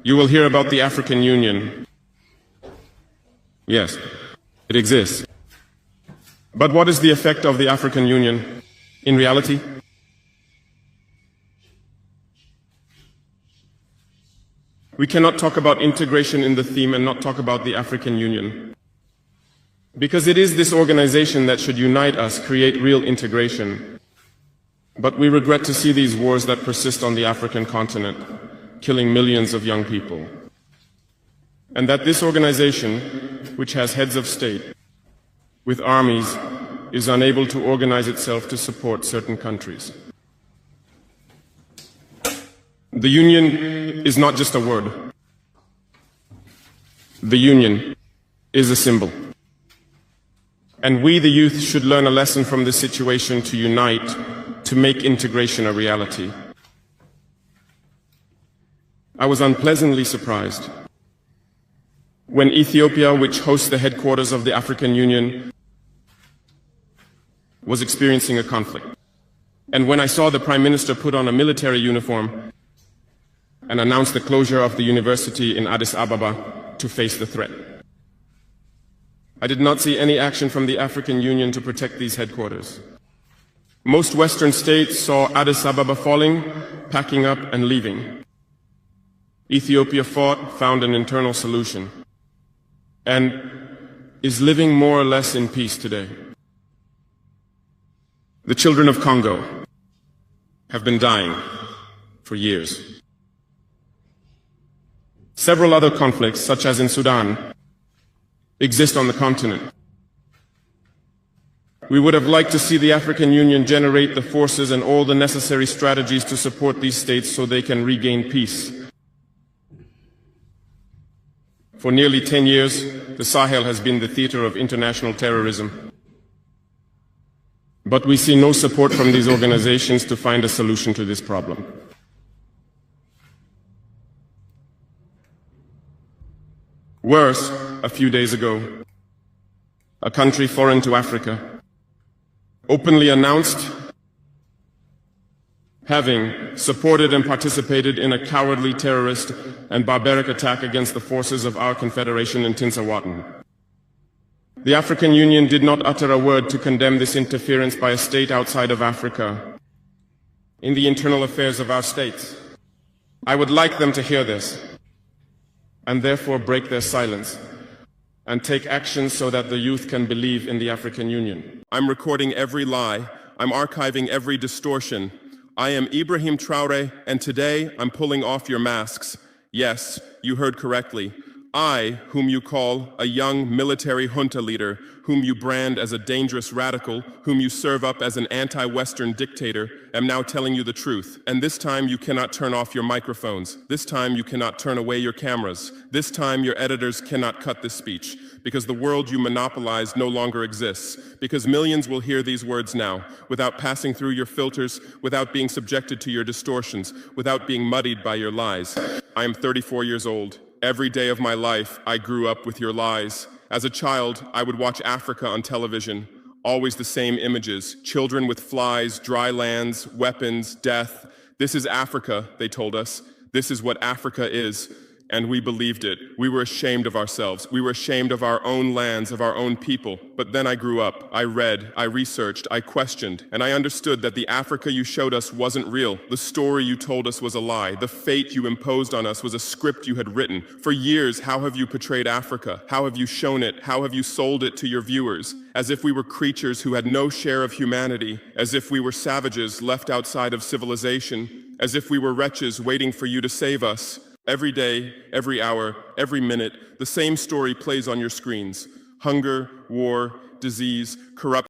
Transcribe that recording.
You will hear about the African Union. Yes, it exists. But what is the effect of the African Union in reality? We cannot talk about integration in the theme and not talk about the African Union. Because it is this organization that should unite us, create real integration. But we regret to see these wars that persist on the African continent, killing millions of young people. And that this organization, which has heads of state, with armies, is unable to organize itself to support certain countries. The Union is not just a word. The Union is a symbol. And we, the youth, should learn a lesson from this situation to unite, to make integration a reality. I was unpleasantly surprised when Ethiopia, which hosts the headquarters of the African Union, was experiencing a conflict. And when I saw the Prime Minister put on a military uniform and announce the closure of the university in Addis Ababa to face the threat. I did not see any action from the African Union to protect these headquarters. Most Western states saw Addis Ababa falling, packing up and leaving. Ethiopia fought, found an internal solution, and is living more or less in peace today. The children of Congo have been dying for years. Several other conflicts, such as in Sudan, exist on the continent. We would have liked to see the African Union generate the forces and all the necessary strategies to support these states so they can regain peace. For nearly 10 years, the Sahel has been the theater of international terrorism. But we see no support from these organizations to find a solution to this problem. Worse, a few days ago, a country foreign to Africa openly announced having supported and participated in a cowardly terrorist and barbaric attack against the forces of our confederation in Tinsawatten. The African Union did not utter a word to condemn this interference by a state outside of Africa in the internal affairs of our states. I would like them to hear this and therefore break their silence and take action so that the youth can believe in the African Union. I'm recording every lie. I'm archiving every distortion. I am Ibrahim Traore, and today I'm pulling off your masks. Yes, you heard correctly. I, whom you call a young military junta leader, whom you brand as a dangerous radical, whom you serve up as an anti-Western dictator, am now telling you the truth. And this time you cannot turn off your microphones. This time you cannot turn away your cameras. This time your editors cannot cut this speech, because the world you monopolize no longer exists, because millions will hear these words now, without passing through your filters, without being subjected to your distortions, without being muddied by your lies. I am 34 years old. Every day of my life, I grew up with your lies. As a child, I would watch Africa on television. Always the same images. Children with flies, dry lands, weapons, death. This is Africa, they told us. This is what Africa is. And we believed it. We were ashamed of ourselves. We were ashamed of our own lands, of our own people. But then I grew up. I read, I researched, I questioned, and I understood that the Africa you showed us wasn't real. The story you told us was a lie. The fate you imposed on us was a script you had written. For years, how have you portrayed Africa? How have you shown it? How have you sold it to your viewers? As if we were creatures who had no share of humanity, as if we were savages left outside of civilization, as if we were wretches waiting for you to save us. Every day, every hour, every minute, the same story plays on your screens. Hunger, war, disease, corruption.